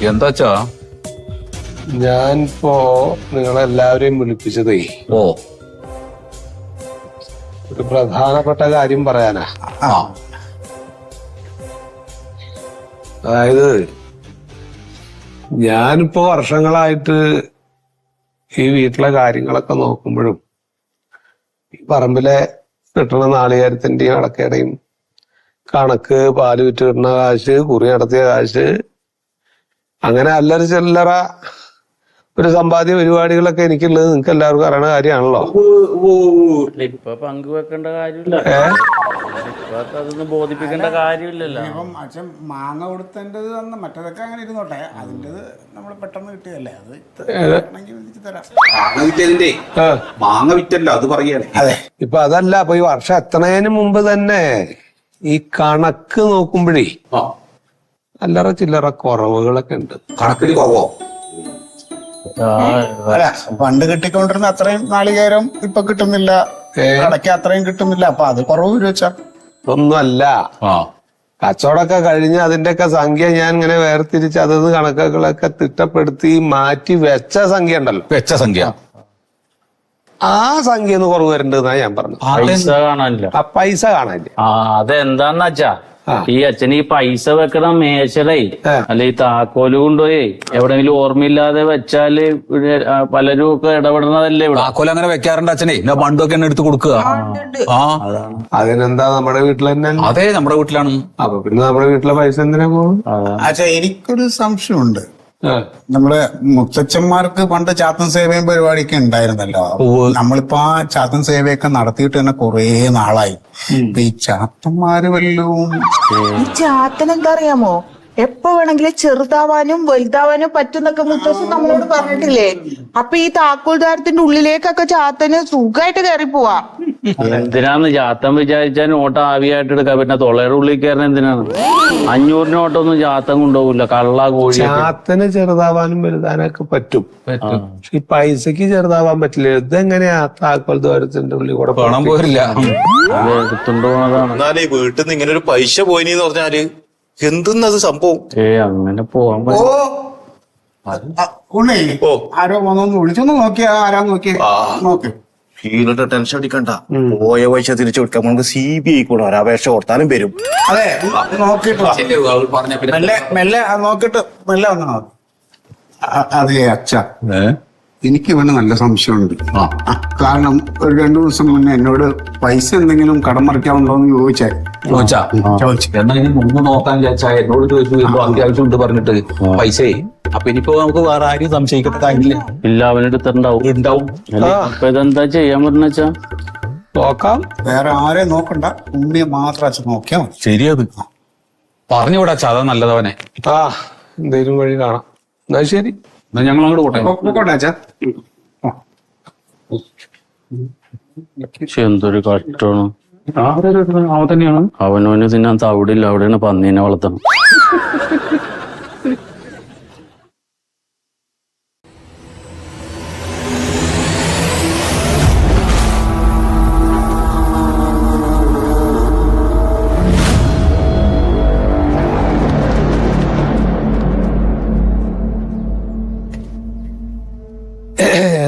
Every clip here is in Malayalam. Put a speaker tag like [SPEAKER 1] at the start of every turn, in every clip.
[SPEAKER 1] എന്താച്ചാ?
[SPEAKER 2] ഞാനിപ്പോ നിങ്ങളെല്ലാവരെയും വിളിപ്പിച്ചതേ ഒരു പ്രധാനപ്പെട്ട കാര്യം പറയാനാ. അതായത് ഞാനിപ്പോ വർഷങ്ങളായിട്ട് ഈ വീട്ടിലെ കാര്യങ്ങളൊക്കെ നോക്കുമ്പോഴും ഈ പറമ്പിലെ കിട്ടണ നാളികേരത്തിന്റെയും അടക്കയുടെയും കണക്ക്, പാല് വിറ്റ് കിട്ടുന്ന കാശ്, കുറി നടത്തിയ കാശ്, അങ്ങനെ അല്ലറ ചില്ലറ ഒരു സമ്പാദ്യ പരിപാടികളൊക്കെ എനിക്കുള്ളത് നിങ്ങൾക്ക് എല്ലാവർക്കും അറിയണ കാര്യമാണല്ലോ.
[SPEAKER 3] ഇപ്പൊ പങ്കുവെക്കേണ്ട കാര്യമില്ല, അതൊന്നും ബോധിപ്പിക്കേണ്ട കാര്യമില്ലല്ലോ.
[SPEAKER 4] ഇപ്പം അച്ഛൻ മാങ്ങ കൊടുത്തത് മറ്റേതൊക്കെ അങ്ങനെ ഇരുന്നോട്ടെ, അതിൻ്റെത് നമ്മൾ പെട്ടെന്ന് കിട്ടിയല്ലേ, അത് തരാം.
[SPEAKER 1] മാങ്ങ വിറ്റല്ലോ, അത് പറയണേ.
[SPEAKER 4] അതെ,
[SPEAKER 2] ഇപ്പൊ അതല്ല, അപ്പൊ ഈ വർഷം എത്തണേന് മുമ്പ് തന്നെ ഈ കണക്ക് നോക്കുമ്പോഴേ അല്ലറ ചില്ലറ കുറവുകളൊക്കെ ഉണ്ട്.
[SPEAKER 1] കണക്കിന് കുറവോ?
[SPEAKER 4] അല്ല, പണ്ട് കിട്ടിക്കൊണ്ടിരുന്ന അത്രയും നാളികേരം ഇപ്പൊ കിട്ടുന്നില്ല, കടയ്ക്ക് അത്രയും കിട്ടുന്നില്ല, അപ്പൊ അത് കുറവ് വെച്ചാ
[SPEAKER 2] ഒന്നുമല്ല. കച്ചവടമൊക്കെ കഴിഞ്ഞ് അതിന്റെയൊക്കെ സംഖ്യ ഞാൻ ഇങ്ങനെ വേർതിരിച്ച് അതത് കണക്കുകളൊക്കെ തിട്ടപ്പെടുത്തി മാറ്റി വെച്ച സംഖ്യ ഉണ്ടല്ലോ,
[SPEAKER 1] വെച്ച സംഖ്യ,
[SPEAKER 2] ആ സംഖ്യ ഒന്ന് കുറവ് വരണ്ടെന്നാ ഞാൻ പറഞ്ഞു.
[SPEAKER 3] പൈസ കാണാനില്ല.
[SPEAKER 2] ആ പൈസ കാണാനില്ല.
[SPEAKER 3] അതെന്താന്ന് വെച്ചാ, ഈ അച്ഛൻ ഈ പൈസ വെക്കണ മേശലേ അല്ലെ ഈ താക്കോല് കൊണ്ടുപോയി എവിടെങ്കിലും ഓർമ്മയില്ലാതെ വെച്ചാല് പലരും ഒക്കെ ഇടപെടുന്നതല്ലേ ഇവിടെ.
[SPEAKER 1] താക്കോൽ അങ്ങനെ വെക്കാറുണ്ട് അച്ഛനെ, പണ്ടൊക്കെ എന്നെ എടുത്ത് കൊടുക്കുക.
[SPEAKER 2] അതിനെന്താ, നമ്മുടെ വീട്ടിൽ തന്നെ.
[SPEAKER 1] അതെ, നമ്മുടെ വീട്ടിലാണ്.
[SPEAKER 2] അപ്പൊ പിന്നെ നമ്മുടെ വീട്ടിലെ പൈസ എന്തിനാ പോകും?
[SPEAKER 4] അച്ഛാ, എനിക്കൊരു സംശയമുണ്ട്. നമ്മള് മുത്തച്ഛന്മാർക്ക് പണ്ട് ചാത്തൻ സേവയും പരിപാടിയൊക്കെ ഉണ്ടായിരുന്നല്ലോ. നമ്മളിപ്പോ ആ ചാത്തൻ സേവയൊക്കെ നടത്തിയിട്ട് തന്നെ കുറേ നാളായി. ഈ ചാത്തന്മാര് വല്ലതും
[SPEAKER 5] ഈ ചാത്തൻ എന്താ അറിയാമോ, എപ്പോ വേണമെങ്കിലും ചെറുതാവാനും വലുതാവാനും പറ്റുന്നൊക്കെ മുത്തശ്ശൻ നമ്മളോട് പറഞ്ഞിട്ടില്ലേ. അപ്പൊ ഈ താക്കോൽദാരത്തിന്റെ ഉള്ളിലേക്കൊക്കെ ചാത്തന് സുഖമായിട്ട് കയറി പോവാ.
[SPEAKER 3] എന്തിനാന്ന് ചാത്തൻ വിചാരിച്ചാൽ നോട്ട് ആവിയായിട്ട് എടുക്കാം, പിന്നെ തൊള്ളയുടെ ഉള്ളിൽ കയറുന്ന എന്തിനാണ്? 500 നോട്ടൊന്നും ചാത്തൻ കൊണ്ടുപോകില്ല, കള്ള കോഴി.
[SPEAKER 2] ചാത്തന് ചെറുതാവാനും വലുതാനൊക്കെ പറ്റും, പക്ഷെ ഈ പൈസക്ക് ചെറുതാവാൻ പറ്റില്ല. ഇതെങ്ങനെയാ താക്കോൽ ദ്വാരത്തിന്റെ ഉള്ളിൽ കൂടെ
[SPEAKER 1] പണം പോരില്ല,
[SPEAKER 3] എടുത്തുകൊണ്ട് പോണതാണ്.
[SPEAKER 6] എന്നാലേ വീട്ടിൽ നിന്ന് ഇങ്ങനെ ഒരു പൈസ പോയിന്ന് പറഞ്ഞാല് എന്തെന്നത് സംഭവം?
[SPEAKER 3] അങ്ങനെ പോവാൻ
[SPEAKER 4] ആരോ വന്നൊന്ന് വിളിച്ചൊന്ന് നോക്കിയാ, ആരാ നോക്കിയേ നോക്ക്.
[SPEAKER 6] ഫീലിട്ട് ടെൻഷൻ അടിക്കണ്ട, പോയ പൈസ തിരിച്ചു കൊടുക്കാം. നമുക്ക് CBI കൂടെ ഒരു അപേക്ഷ കൊടുത്താലും വരും.
[SPEAKER 4] അതെ, നോക്കിട്ട് മെല്ലെ മെല്ലെ നോക്കിട്ട് മെല്ലെ വന്നാ മതി. അതെ അച്ഛ, എനിക്ക് ഇവന് നല്ല സംശയമുണ്ട്. കാരണം ഒരു 2 ദിവസം മുന്നേ എന്നോട് പൈസ എന്തെങ്കിലും കടം മറിക്കാറുണ്ടോന്ന് ചോദിച്ചു.
[SPEAKER 1] എന്നാ ഇനി മുമ്പ് നോക്കാൻ വിചാരിച്ചാ എന്നോട് ചോദിച്ചു, എന്തോ അത്യാവശ്യം ഉണ്ട് പറഞ്ഞിട്ട് പൈസ. അപ്പൊ ഇനിയിപ്പോ നമുക്ക് വേറെ ആരും സംശയിക്കട്ടെ കാര്യമില്ല.
[SPEAKER 3] ഇല്ല, അവനെടുത്തിട്ടുണ്ടാവും. അപ്പൊ ഇതെന്താ ചെയ്യാൻ പറ്റുന്ന
[SPEAKER 2] നോക്കാം.
[SPEAKER 4] വേറെ ആരെ നോക്കണ്ട, ഉണ്ണിയെ മാത്രം അച്ഛൻ നോക്കിയാ മതി.
[SPEAKER 1] ശരിയത് പറഞ്ഞുകൂടാ, അതാ നല്ലതവനെ.
[SPEAKER 2] എന്തേലും വഴി കാണാം. എന്നാ ശരി,
[SPEAKER 1] എന്നാ ഞങ്ങൾ അങ്ങോട്ട്
[SPEAKER 4] പോട്ടെ അച്ഛാ.
[SPEAKER 3] എന്തൊരു കഷ്ടമാണ്.
[SPEAKER 1] അവൻ തന്നെയാണ്.
[SPEAKER 3] അവനോന് തിന്നാൻ തവിടില്ല, അവിടെയാണ് പന്നീനെ വളർത്തണം.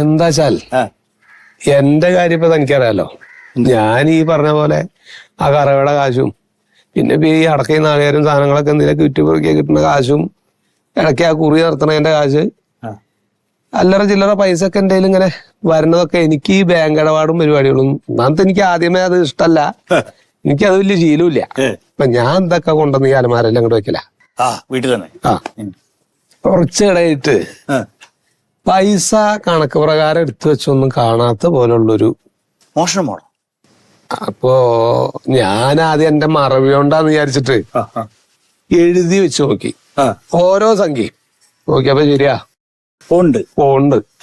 [SPEAKER 2] എന്താച്ചാൽ എന്റെ കാര്യം ഇപ്പൊ തനിക്കറിയാലോ. ഞാൻ ഈ പറഞ്ഞ പോലെ ആ കറവയുടെ കാശും പിന്നെ ഈ അടക്കയും നാളികേരും സാധനങ്ങളൊക്കെ എന്തെങ്കിലുമൊക്കെ വിറ്റുപുറക്കിയ കിട്ടുന്ന കാശും ഇടയ്ക്ക് ആ കുറി നടത്തണതിന്റെ കാശ്, അല്ലറ ചില്ലറ പൈസ ഒക്കെ എന്റെ ഇങ്ങനെ വരുന്നതൊക്കെ എനിക്ക് ഈ ബാങ്ക് ഇടപാടും പരിപാടികളും. ഒന്നാമത്തെ എനിക്ക് ആദ്യമേ അത് ഇഷ്ടമല്ല, എനിക്കത് വലിയ ശീലമില്ല. അപ്പൊ ഞാൻ എന്തൊക്കെ കൊണ്ടുവന്ന് ഈ അലമാരെല്ലാം അങ്ങോട്ട് വെക്കില്ല.
[SPEAKER 6] വീട്ടിൽ തന്നെ
[SPEAKER 2] കുറച്ച് ഇടയിട്ട് പൈസ കണക്ക് പ്രകാരം എടുത്തു വെച്ചൊന്നും കാണാത്ത പോലുള്ളൊരു
[SPEAKER 6] മോഷണം പോണം.
[SPEAKER 2] അപ്പോ ഞാൻ ആദ്യം എന്റെ മറവി കൊണ്ടാന്ന് വിചാരിച്ചിട്ട് എഴുതി വെച്ച് നോക്കി, ഓരോ സംഖ്യ നോക്കിയപ്പോ ശരിയാ
[SPEAKER 6] ഉണ്ട്.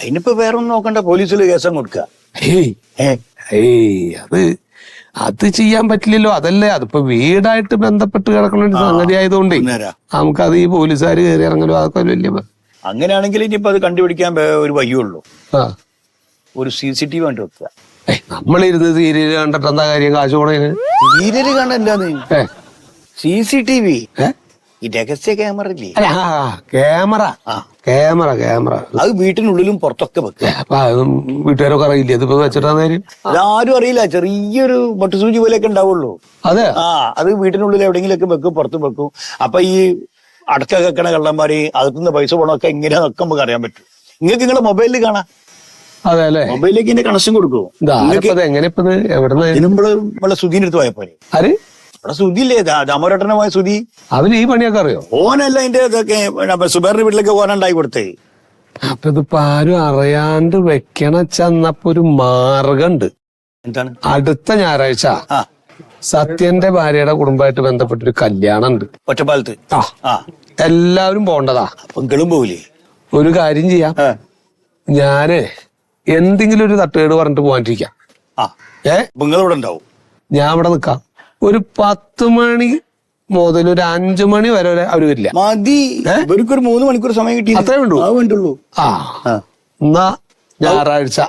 [SPEAKER 2] അതിനിപ്പോ
[SPEAKER 6] വേറെ ഒന്നും നോക്കണ്ട, പോലീസിൽ കേസം കൊടുക്കുക.
[SPEAKER 2] അത് ചെയ്യാൻ പറ്റില്ലല്ലോ. അതല്ലേ, അതിപ്പോ വീടായിട്ട് ബന്ധപ്പെട്ട് കിടക്കുന്ന ഒരു സംഗതി ആയതുകൊണ്ട് നമുക്കത് ഈ പോലീസുകാർ കയറി ഇറങ്ങലോ അതൊക്കെ വലിയ.
[SPEAKER 6] അങ്ങനെയാണെങ്കിൽ ഇനിയിപ്പോ അത് കണ്ടുപിടിക്കാൻ ഒരു വഴിയുള്ളൂ, ഒരു CCTV കണ്ടു വെക്കുക.
[SPEAKER 2] നമ്മളിരുന്ന് സീരിയല് കണ്ടിട്ട് എന്താ കാര്യം, കാശ് പോണേന്.
[SPEAKER 6] സീരിയല് കണ്ടല്ലാന്ന് CCTV ഈ രഹസ്യ ക്യാമറ ഇല്ലേ,
[SPEAKER 2] അല്ല ക്യാമറ ക്യാമറ ക്യാമറ
[SPEAKER 6] അത് വീട്ടിനുള്ളിലും പുറത്തൊക്കെ വെക്കുക.
[SPEAKER 2] അപ്പൊ അതും വീട്ടുകാരൊക്കെ അറിയില്ലേ ഇതിപ്പോ വെച്ചിട്ടാ നേരം?
[SPEAKER 6] അതാരും അറിയില്ല, ചെറിയൊരു മട്ടുസൂചി പോലെയൊക്കെ ഉണ്ടാവുള്ളൂ.
[SPEAKER 2] അതെ.
[SPEAKER 6] അത് വീട്ടിനുള്ളിൽ എവിടെയെങ്കിലൊക്കെ വെക്കും, പുറത്തും വെക്കും. അപ്പൊ ഈ അടക്ക വെക്കണ കള്ളന്മാര് അകത്തുനിന്ന് പൈസ പോണൊക്കെ എങ്ങനെയാന്നൊക്കെ നമുക്ക് അറിയാൻ പറ്റും. നിങ്ങൾക്ക് നിങ്ങളെ മൊബൈലിൽ കാണാം.
[SPEAKER 2] അതെ അല്ലേ?
[SPEAKER 6] മൊബൈലിലേക്ക് ഇതിന്റെ കണക്ഷൻ കൊടുക്കുമോ?
[SPEAKER 2] എങ്ങനെ ഇപ്പത് എവിടുന്ന്?
[SPEAKER 6] നമ്മളെ സുധീന്റെ അടുത്ത് പോയപ്പോലെ.
[SPEAKER 2] ആര്?
[SPEAKER 6] അവിടെ സുധിയില്ലേ, ദാമോരട്ടനെ പോയ സുധി.
[SPEAKER 2] അവന് ഈ പണിയൊക്കെ അറിയോ?
[SPEAKER 6] ഓനല്ല അതിന്റെ ഇതൊക്കെ സുബേറിന്റെ വീട്ടിലേക്ക് ഓനുണ്ടായി കൊടുത്തേ.
[SPEAKER 2] അപ്പൊ ഇതിപ്പോ ആരും അറിയാണ്ട് വെക്കണ ചെന്നപ്പോ ഒരു മാർഗണ്ട്.
[SPEAKER 6] എന്താണ്?
[SPEAKER 2] അടുത്ത ഞായറാഴ്ച
[SPEAKER 6] ആ
[SPEAKER 2] സത്യന്റെ ഭാര്യയുടെ കുടുംബമായിട്ട് ബന്ധപ്പെട്ടൊരു കല്യാണം ഉണ്ട്
[SPEAKER 6] ഒറ്റപ്പാലത്ത്. ആ
[SPEAKER 2] എല്ലാവരും പോണ്ടതാ.
[SPEAKER 6] അപ്പൊ നിങ്ങളും പോവില്ലേ?
[SPEAKER 2] ഒരു കാര്യം ചെയ്യാം, ഞാന് എന്തെങ്കിലും ഒരു തട്ടുകേട് പറഞ്ഞിട്ട് പോകാണ്ടിരിക്കാം.
[SPEAKER 6] നിങ്ങൾ ഇവിടെ ഉണ്ടാവും,
[SPEAKER 2] ഞാൻ ഇവിടെ നിക്കാം. ഒരു 10 മണി മുതൽ ഒരു 5 മണി വരെ അവര് വരില്ല.
[SPEAKER 6] മതി. ഇവർക്കൊരു 3 മണിക്കൂർ സമയം കിട്ടി.
[SPEAKER 2] അത്രേ വേണ്ടൂ.
[SPEAKER 6] വേണ്ടുള്ളൂ.
[SPEAKER 2] എന്നാ ഞായറാഴ്ച.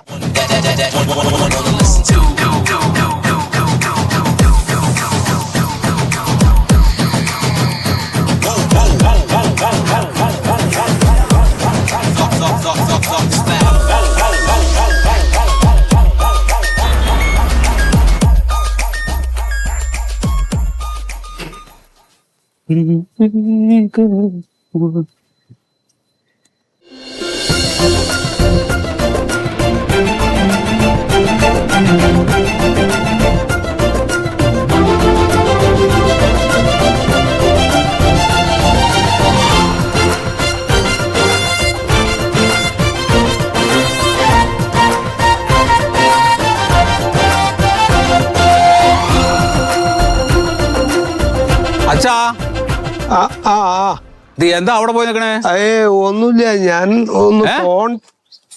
[SPEAKER 1] അച്ഛാ, എന്താ അവിടെ പോയി നിൽക്കണേ?
[SPEAKER 2] ഒന്നുമില്ല, ഞാൻ ഒന്ന്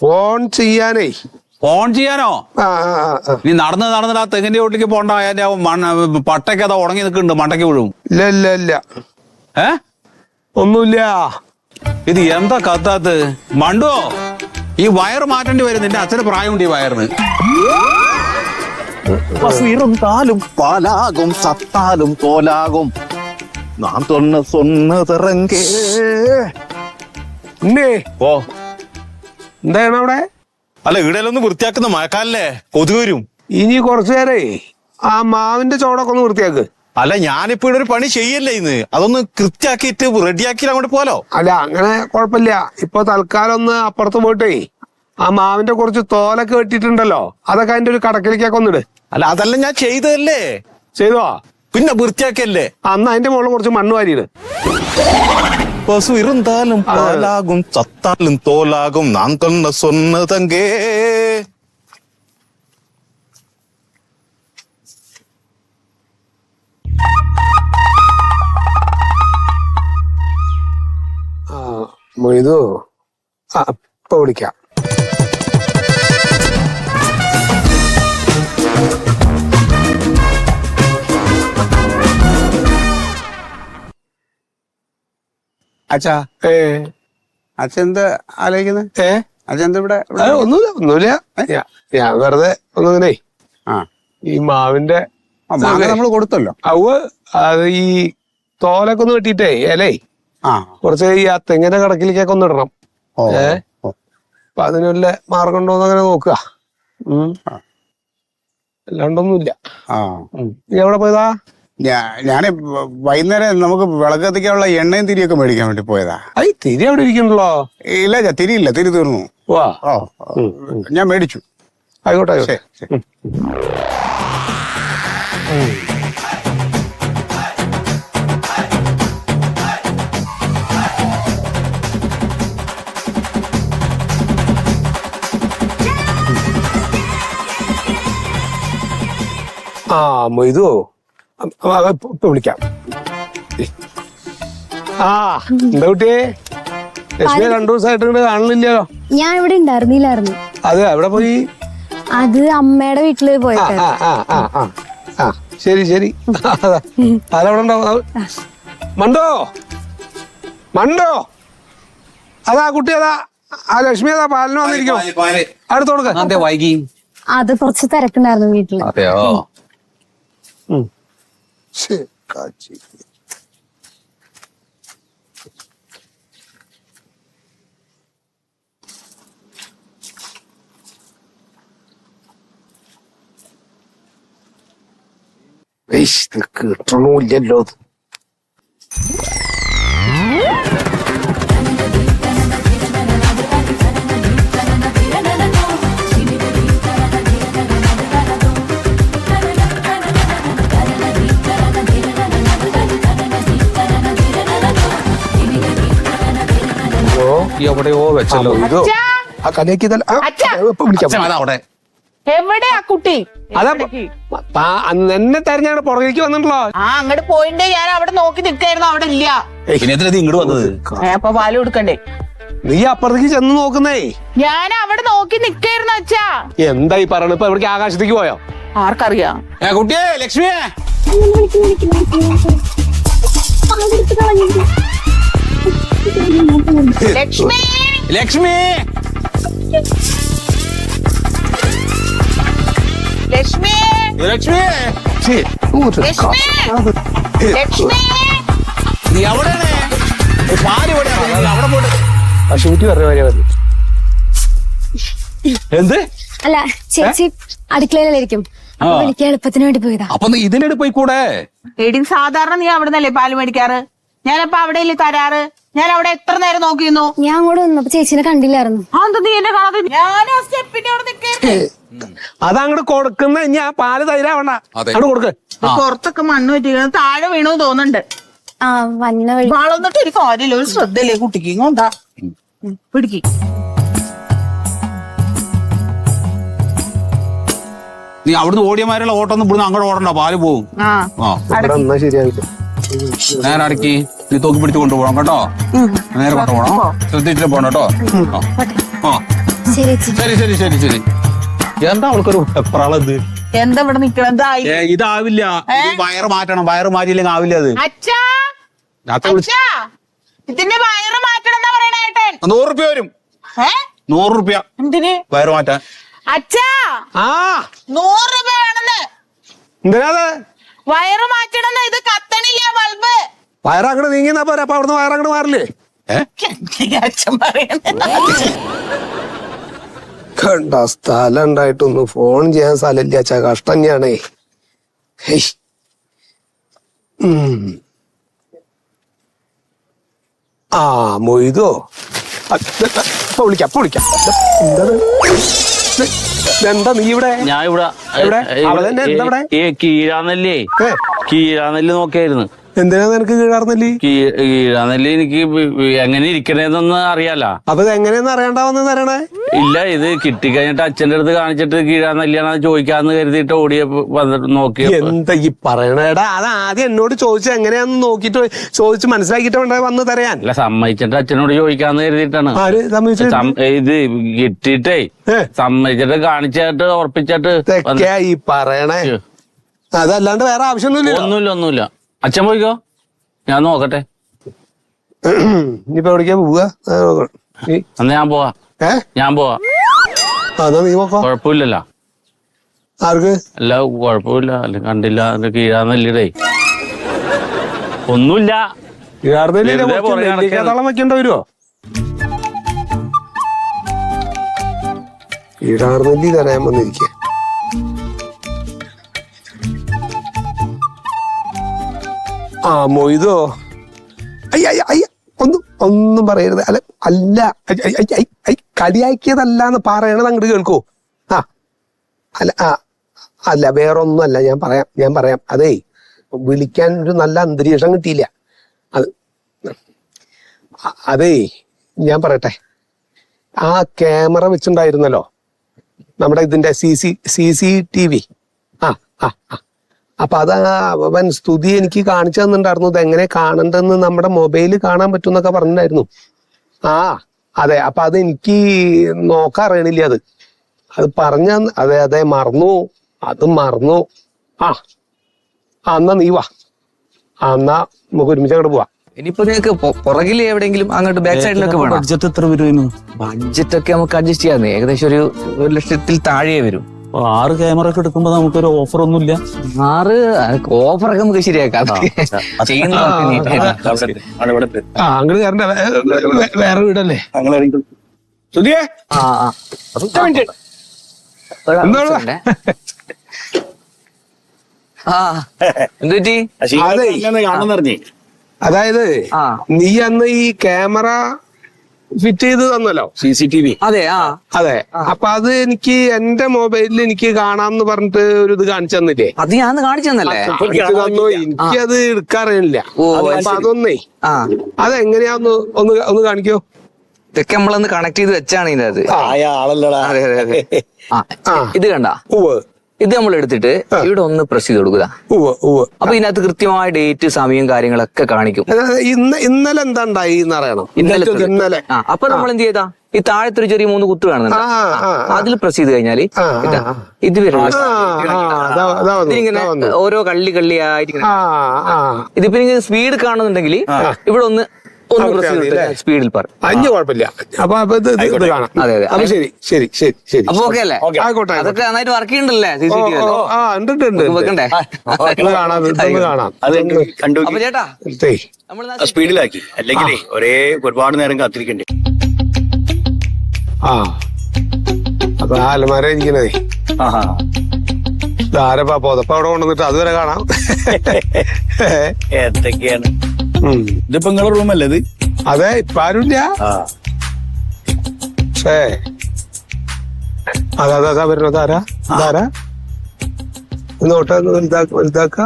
[SPEAKER 2] ഫോൺ ചെയ്യാനേ.
[SPEAKER 1] ഫോൺ ചെയ്യാനോ? നീ നടന്നിട്ട് ആ തെങ്ങിന്റെ വീട്ടിലേക്ക് പോണ്ട. അതിന്റെ പട്ടയ്ക്ക് അതാ ഉണങ്ങി നിൽക്കുന്നുണ്ട്, മണ്ടയ്ക്ക് വീഴും.
[SPEAKER 2] ഇല്ല ഇല്ല ഇല്ല, ഒന്നുമില്ല.
[SPEAKER 1] ഇത് എന്താ കത്താത്ത് മണ്ടോ? ഈ വയറ് മാറ്റേണ്ടി വരും. നിന്റെ അച്ഛന് പ്രായമുണ്ട് ഈ വയറിന്.
[SPEAKER 7] ഇരുന്നാലും പാലാകും, സത്താലും തോലാകും. ഞാൻ തൊന്നതിറങ്ങേ.
[SPEAKER 2] ഓ എന്താണ് അവിടെ?
[SPEAKER 7] അല്ല, ഇവിടെയൊന്ന് വൃത്തിയാക്കുന്ന മഴക്കാലല്ലേ, കൊതുക് വരും.
[SPEAKER 2] ഇനി കുറച്ചു നേരേ ആ മാവിന്റെ ചോടൊക്കെ ഒന്ന് വൃത്തിയാക്ക്.
[SPEAKER 7] അല്ല, ഞാനിപ്പോ ഇവിടെ ഒരു പണി ചെയ്യല്ലേ ഇന്ന്. അതൊന്ന് കൃത്യാക്കിയിട്ട് റെഡിയാക്കി അങ്ങോട്ട് പോലോ.
[SPEAKER 2] അല്ല, അങ്ങനെ കുഴപ്പമില്ല. ഇപ്പൊ തൽക്കാലം ഒന്ന് അപ്പുറത്ത് പോയിട്ടേ ആ മാവിന്റെ കുറച്ച് തോലൊക്കെ വെട്ടിട്ടുണ്ടല്ലോ, അതൊക്കെ അതിന്റെ ഒരു കടക്കിലേക്കൊക്കെ ഒന്നിട്.
[SPEAKER 7] അല്ല, അതല്ല ഞാൻ ചെയ്തതല്ലേ.
[SPEAKER 2] ചെയ്തോ?
[SPEAKER 7] പിന്നെ വൃത്തിയാക്കല്ലേ.
[SPEAKER 2] അന്ന് അതിന്റെ മുകളിൽ കുറച്ച് മണ്ണ് വാരിയിട്.
[SPEAKER 7] പശു ഇരുന്നാലും പാലാകും, ചത്താലും തോലാകും. ഞാൻ തൊന്നതങ്കേ.
[SPEAKER 2] മൊയ്തു, ഇപ്പൊ വിളിക്കാം.
[SPEAKER 4] അച്ഛാ, അച്ഛന്താ ആലോചിക്കുന്നത്? അച്ഛൻ ഇവിടെ?
[SPEAKER 2] ഒന്നുമില്ല. ഞാൻ വെറുതെ ഒന്നിങ്ങനെ ഈ മാവിന്റെ
[SPEAKER 4] നമ്മൾ കൊടുത്തല്ലോ.
[SPEAKER 2] അത് ഈ തോലൊക്കെ ഒന്ന് വെട്ടിട്ടേ ഇലേ കുറച്ച് ഈ ആ തെങ്ങിന്റെ കടക്കിലേക്കൊക്കെ ഒന്ന് ഇടണം. അപ്പൊ അതിനുള്ള മാർഗം ഉണ്ടോന്ന് അങ്ങനെ നോക്കുക. അല്ലാണ്ടൊന്നുമില്ല. നീ എവിടെ പോയതാ?
[SPEAKER 4] ഞാന് വൈകുന്നേരം നമുക്ക് വിളക്ക് കത്തിക്കാനുള്ള എണ്ണയും തിരിയൊക്കെ മേടിക്കാൻ വേണ്ടി പോയതാ.
[SPEAKER 2] തിരി അവിടെ ഇരിക്കണല്ലോ.
[SPEAKER 4] ഇല്ല, തിരിയില്ല, തിരി തീർന്നു. ഞാൻ മേടിച്ചു.
[SPEAKER 2] ആയിക്കോട്ടെ ആയിക്കോട്ടെ. മൊയ്തു, ഇപ്പൊ വിളിക്കാം. എന്താ കുട്ടിയെ, ലക്ഷ്മിയെ 2 ദിവസമായിട്ട് കാണുന്നില്ലല്ലോ.
[SPEAKER 8] ഞാൻ ഇവിടെ ഉണ്ടായിരുന്നില്ലായിരുന്നു.
[SPEAKER 2] അതെ, എവിടെ പോയി?
[SPEAKER 8] അത് അമ്മയുടെ വീട്ടില് പോയിട്ട്.
[SPEAKER 2] ശരി ശരി. അതവിടെ ഉണ്ടാവും. മണ്ടോ, മണ്ടോ, അതാ കുട്ടി, അതാ ആ ലക്ഷ്മി, അതാ പാലിന് വന്നിരിക്കും. അടുത്ത് കൊടുക്ക.
[SPEAKER 1] വൈകി?
[SPEAKER 8] അത് കുറച്ച് തിരക്കുണ്ടായിരുന്നു വീട്ടില്.
[SPEAKER 1] അതെയോ?
[SPEAKER 2] കിട്ടണില്ലല്ലോ.
[SPEAKER 1] എവിടെയോ വെച്ചല്ലോ.
[SPEAKER 5] അച്ഛാ,
[SPEAKER 2] ആ കലയാക്കിയതല്ല.
[SPEAKER 5] അച്ഛാ.
[SPEAKER 2] വിളിക്കാം.
[SPEAKER 1] അവിടെ
[SPEAKER 5] എവിടെ ആ കുട്ടി?
[SPEAKER 2] അതാ എന്നെ തെരഞ്ഞാണ് പുറകേക്ക് വന്നിട്ടുള്ളോ.
[SPEAKER 5] ആ അങ്ങോട്ട് പോയിണ്ടേ, ഞാൻ അവിടെ നോക്കി നിക്കായിരുന്നു, അവിടെ ഇല്ല.
[SPEAKER 1] പിന്നെ എന്തിനാ ഇങ്ങോട്ട് വന്നത്?
[SPEAKER 5] അപ്പൊ പാല് കൊടുക്കണ്ടേ?
[SPEAKER 2] നീ അപ്പുറത്തേക്ക് ചെന്ന് നോക്കുന്നേ.
[SPEAKER 5] ഞാൻ അവിടെ നോക്കി നിക്കായിരുന്നു അച്ഛാ.
[SPEAKER 2] എന്തായി പറയണ? ഇപ്പൊ എവിടേക്ക് ആകാശത്തേക്ക് പോയോ?
[SPEAKER 5] ആർക്കറിയാം.
[SPEAKER 1] കുട്ടിയെ ലക്ഷ്മിയെ,
[SPEAKER 5] ലക്ഷ്മി,
[SPEAKER 1] ലക്ഷ്മി,
[SPEAKER 5] ലക്ഷ്മി,
[SPEAKER 1] ലക്ഷ്മി,
[SPEAKER 5] ലക്ഷ്മി, ലക്ഷ്മി.
[SPEAKER 1] നീ എവിടെയാണ്? പാല് എവിടെയാണ്? അവിടെ പോയിട്ട്
[SPEAKER 2] പശുക്കുട്ടി പറഞ്ഞ കാര്യം മതി.
[SPEAKER 1] എന്ത്?
[SPEAKER 8] അല്ല ചേച്ചി അടുക്കളയിലായിരിക്കും. അപ്പൊ വിളിക്കാൻ എളുപ്പത്തിന് വേണ്ടി പോയതാ.
[SPEAKER 1] അപ്പൊ ഇതിനെട് പോയിക്കൂടെ?
[SPEAKER 5] എടി സാധാരണ നീ അവിടെ നിന്നല്ലേ പാല് മേടിക്കാറ്? ഞാനപ്പോ അവിടെ ഇല്ലേ തരാറ്? ഞാൻ അവിടെ എത്ര നേരം നോക്കിയിരുന്നു.
[SPEAKER 8] ഞാൻ അങ്ങോട്ട് വന്നപ്പോ ചേച്ചിനെ കണ്ടില്ലായിരുന്നു.
[SPEAKER 5] അതെന്താ നീ എന്നെ കാണാതെ? ഞാൻ ആ സ്റ്റെപ്പിന്റെ അവിടെ നിൽക്കായിരുന്നു.
[SPEAKER 2] അതങ്ങോട്ട് കൊടുക്കുന്ന ഞാൻ പാല് തൈരാവണ്ട. അങ്ങോട്ട് കൊടുക്ക്.
[SPEAKER 5] പുറത്തൊക്കെ മണ്ണ് പറ്റിക്കുന്നത് താഴെ വീണു തോന്നുന്നുണ്ട്.
[SPEAKER 8] ആ വന്ന വഴി
[SPEAKER 5] വളർന്നിട്ട് ഒരു കാര്യമില്ല, ഒരു ശ്രദ്ധയില്ലേ കുട്ടിക്ക്. ഇങ്ങോട്ടാ പിടിക്ക്.
[SPEAKER 1] നീ അവിടുന്ന് ഓടിയമാരുള്ള ഓട്ടൊന്നും ഇവിടുന്ന് അങ്ങോട്ട് ഓടണ്ട, പാല് പോവും.
[SPEAKER 5] ആ
[SPEAKER 2] ഇവിടെ എന്നാ ശരിയാവില്ല.
[SPEAKER 1] നേരെ അടക്കി നീ തോക്കി പിടിച്ച് കൊണ്ടുപോകണം കേട്ടോ. നേരെ കൊണ്ടുപോകണം, ശ്രദ്ധിച്ചിട്ട് പോണം കേട്ടോ. ആ
[SPEAKER 8] ശരി ചേച്ചി.
[SPEAKER 1] ശരി ശരി ശരി ശരി. എന്താ അവൾക്കൊരു വെപ്രാളത്?
[SPEAKER 5] എന്താ ഇവിടെ നിക്കണത്?
[SPEAKER 1] ഇതാവില്ല, വയറ് മാറ്റണം. വയറ് മാറ്റിയില്ലെങ്കിൽ ആവില്ല അത്.
[SPEAKER 5] അച്ഛാ, അച്ഛാ, ഇതിന്റെ വയറ് മാറ്റണം എന്നാ പറയണേ ഏട്ടൻ.
[SPEAKER 1] 100 റുപ്യ വരും. 100 റുപ്യ
[SPEAKER 5] എന്തിന്?
[SPEAKER 1] വയറ് മാറ്റാൻ.
[SPEAKER 5] അച്ഛാ,
[SPEAKER 2] ആ
[SPEAKER 5] 100 രൂപ വേണമെന്ന്.
[SPEAKER 2] എന്തിനാത്?
[SPEAKER 5] വയറ് മാറ്റണമെന്ന്. ഇത് കത്തണില്ല ബൾബ്.
[SPEAKER 2] വയറങ്ങോട്ട് നീങ്ങിന്നാ പോരാ. അപ്പൊ അവിടുന്ന് വയറങ്ങോട്ട് മാറില്ലേ?
[SPEAKER 5] അച്ഛൻ പറയണ
[SPEAKER 2] കണ്ട സ്ഥലം ഉണ്ടായിട്ടൊന്നും ഫോൺ ചെയ്യാൻ സ്ഥലമില്ല. അച്ഛാ കഷ്ടം തന്നെയാണേ. ആ മൊയ്തോ, ഇപ്പൊ വിളിക്കാം. എന്താ നീ ഇവിടെ?
[SPEAKER 3] ഞാൻ ഇവിടെ
[SPEAKER 2] എവിടെ? അവിടെ തന്നെ. എന്താ ഇവിടെ?
[SPEAKER 3] കീഴാനെല്ലേ, കീഴാനെല്ല് നോക്കിയായിരുന്നു.
[SPEAKER 2] എന്തിനാ നിനക്ക് കീഴാർന്നല്ലേ?
[SPEAKER 3] കീഴാനെല്ല് എനിക്ക് എങ്ങനെ ഇരിക്കണേന്നൊന്ന് അറിയാലോ.
[SPEAKER 2] അപ്പൊ ഇത് എങ്ങനെയാന്ന് അറിയണ്ടാവെന്ന് അറിയണേ?
[SPEAKER 3] ഇല്ല, ഇത് കിട്ടിക്കഴിഞ്ഞിട്ട് അച്ഛന്റെ അടുത്ത് കാണിച്ചിട്ട് കീഴാനെല്ലിയാണെന്ന് ചോദിക്കാന്ന് കരുതിയിട്ട് ഓടിയ വന്നിട്ട് നോക്കി.
[SPEAKER 2] എന്താ ഈ പറയണേടാ? അത് ആദ്യം എന്നോട് ചോദിച്ചു എങ്ങനെയാന്ന് നോക്കിട്ട് ചോദിച്ച് മനസ്സിലാക്കിട്ട് വേണ്ട വന്ന് തരാൻ.
[SPEAKER 3] അല്ല, സമ്മതിച്ചിട്ട് അച്ഛനോട് ചോദിക്കാന്ന് കരുതിയിട്ടാണ്.
[SPEAKER 2] ആര് സമ്മതിച്ചു?
[SPEAKER 3] ഇത് കിട്ടിയിട്ടേ സമ്മതിച്ചിട്ട് കാണിച്ചിട്ട് ഉറപ്പിച്ചിട്ട്
[SPEAKER 2] ഈ പറയണേ. അതല്ലാണ്ട് വേറെ ആവശ്യമൊന്നുമില്ല.
[SPEAKER 3] ഒന്നുമില്ല. അച്ഛൻ പോയിക്കോ, ഞാൻ നോക്കട്ടെ.
[SPEAKER 2] ഇനിയിപ്പോ എവിടേക്കാ പോവുക?
[SPEAKER 3] എന്നാ ഞാൻ പോവാ. ഞാൻ പോവാ.
[SPEAKER 2] എന്നാ നീ നോക്കോ.
[SPEAKER 3] കുഴപ്പമില്ലല്ലോ.
[SPEAKER 2] ആർക്ക്?
[SPEAKER 3] അല്ല കുഴപ്പമില്ല. അല്ല കണ്ടില്ല, അതിന്റെ കീഴാന്നല്ലേ. ഒന്നുമില്ല.
[SPEAKER 2] തളം വെക്കേണ്ട വരുമോ? ഈടാർന്നെല്ലി തരാൻ വന്നിരിക്ക. ആ മൊയ്തോ, ഒന്നും പറയരുത്. അല്ല കളിയാക്കിയതല്ലാന്ന് പറയണത് അങ്ങോട്ട് കേൾക്കോ. അല്ല വേറൊന്നും അല്ല. ഞാൻ പറയാം. അതേ, വിളിക്കാൻ ഒരു നല്ല അന്തരീക്ഷം കിട്ടിയില്ല. അതേ ഞാൻ പറയട്ടെ, ആ ക്യാമറ വെച്ചിട്ടുണ്ടായിരുന്നല്ലോ നമ്മുടെ ഇതിന്റെ CCTV. അപ്പൊ അത് അവൻ സ്തുതി എനിക്ക് കാണിച്ചു തന്നിട്ടുണ്ടായിരുന്നു. ഇത് എങ്ങനെ കാണണ്ടെന്ന് നമ്മുടെ മൊബൈലിൽ കാണാൻ പറ്റും എന്നൊക്കെ പറഞ്ഞിട്ടുണ്ടായിരുന്നു. അതെ. അപ്പൊ അത് എനിക്ക് നോക്കാൻ അറിയണില്ല. അത് പറഞ്ഞ അതെ മറന്നു. മറന്നു. എന്നാ നീ വാ. എന്നാ നമുക്ക് ഒരുമിച്ച് അങ്ങോട്ട് പോവാ.
[SPEAKER 9] ഇനിയിപ്പോ നിങ്ങൾക്ക് പുറകിൽ എവിടെയെങ്കിലും അങ്ങോട്ട് ബാക്ക് സൈഡിലൊക്കെ വേണം.
[SPEAKER 1] ബഡ്ജറ്റ് എത്ര വരുമായിരുന്നു?
[SPEAKER 9] ബഡ്ജറ്റ് ഒക്കെ നമുക്ക് അഡ്ജസ്റ്റ് ചെയ്യാം. ഏകദേശം ഒരു 1 ലക്ഷത്തിൽ താഴെ വരും.
[SPEAKER 1] 6 ക്യാമറ ഒക്കെ എടുക്കുമ്പോ നമുക്കൊരു ഓഫർ ഒന്നുമില്ല.
[SPEAKER 9] 6 ഓഫറൊക്കെ നമുക്ക് ശരിയാക്കാം.
[SPEAKER 2] അങ്ങോട്ട് കയറണ്ട. വേറെ വീടല്ലേ? സുധിയേ,
[SPEAKER 9] ആ എന്ത് പറ്റി?
[SPEAKER 6] കാണുന്നറിഞ്ഞേ
[SPEAKER 2] അതായത്
[SPEAKER 9] ആ.
[SPEAKER 2] നീ അന്ന് ഈ ക്യാമറ ഫിറ്റ് ചെയ്ത് തന്നല്ലോ
[SPEAKER 6] CCTV.
[SPEAKER 9] അതെ ആ
[SPEAKER 2] അതെ. അപ്പൊ അത് എനിക്ക് എന്റെ മൊബൈലിൽ എനിക്ക് കാണാന്ന് പറഞ്ഞിട്ട് ഒരു ഇത് കാണിച്ചു തന്നില്ലേ?
[SPEAKER 9] അത് ഞാൻ കാണിച്ചു തന്നല്ലേ?
[SPEAKER 2] എനിക്ക് തന്നു. എനിക്കത് എടുക്കാറില്ല.
[SPEAKER 9] ഓ,
[SPEAKER 2] അപ്പൊ അതൊന്നേ
[SPEAKER 9] ആ
[SPEAKER 2] അതെങ്ങനെയാന്ന് ഒന്ന് കാണിക്കോ?
[SPEAKER 9] ഇതൊക്കെ നമ്മളൊന്ന് കണക്ട് ചെയ്ത് വെച്ചാണ് ഇതിനകത്ത്.
[SPEAKER 6] ആയ ആളല്ലടാ.
[SPEAKER 9] അതെ അതെ അതെ. ആ ഇത് കണ്ട,
[SPEAKER 2] ഉവ്വ്
[SPEAKER 9] ഇത് നമ്മൾ എടുത്തിട്ട് ഇവിടെ ഒന്ന് പ്രസ് ചെയ്ത് കൊടുക്കുക.
[SPEAKER 2] ഉവ്വ് ഉവ്വ്.
[SPEAKER 9] അപ്പൊ ഇതിനകത്ത് കൃത്യമായ ഡേറ്റ് സമയം കാര്യങ്ങളൊക്കെ കാണിക്കും.
[SPEAKER 2] ഇന്നലെ എന്താ ഉണ്ടായി എന്ന് അറിയണം. ഇന്നലെ
[SPEAKER 9] ആ അപ്പൊ നമ്മൾ എന്ത് ചെയ്താ, ഈ താഴത്തെ ഒരു ചെറിയ 3 കുത്ത് കാണുന്നുണ്ട്, അതിൽ പ്രസ് ചെയ്ത് കഴിഞ്ഞാല് ഇത് വരും. ഇതിങ്ങനെ ഓരോ കള്ളിയായിട്ട് ഇതിപ്പോ നിങ്ങൾക്ക് സ്പീഡ് കാണുന്നുണ്ടെങ്കിൽ ഇവിടെ ഒന്ന് പ്രസ് ചെയ്തിട്ട് സ്പീഡിൽ പറയും.
[SPEAKER 2] അഞ്ഞു കുഴപ്പമില്ല. അപ്പൊ ഇത് കാണാം.
[SPEAKER 9] അതെ അതെ.
[SPEAKER 2] അപ്പൊ ശരി ശരി ശരി ശരി.
[SPEAKER 9] അപ്പൊ ഓക്കെ അല്ലേ?
[SPEAKER 2] ആയിക്കോട്ടെ.
[SPEAKER 9] അതൊക്കെ നന്നായിട്ട് വർക്ക് ചെയ്യുന്നുണ്ടല്ലേ CCTV?
[SPEAKER 2] ഉണ്ട്.
[SPEAKER 9] വെക്കണ്ടേ?
[SPEAKER 2] കാണാം.
[SPEAKER 6] അത് കണ്ടു.
[SPEAKER 9] അപ്പൊ ചേട്ടാ നമ്മൾ
[SPEAKER 6] സ്പീഡിലാക്കി, അല്ലെങ്കിൽ ഒരുപാട് നേരം കാത്തിരിക്കണ്ടേ.
[SPEAKER 2] അപ്പൊ അലമാര ഇരിക്കണേ ധാരപ്പാ പോതപ്പ അവിടെ കൊണ്ടുവന്നിട്ട് അതുവരെ കാണാം.
[SPEAKER 6] എന്തൊക്കെയാണ് ഇതിപ്പോ നിങ്ങളുടെ റൂമല്ലേ ഇത്?
[SPEAKER 2] അതെ, ഇപ്പൊ ആരുമില്ല. അതാ വരുന്നത്. ആരാ നോട്ട് വലുതാക്ക.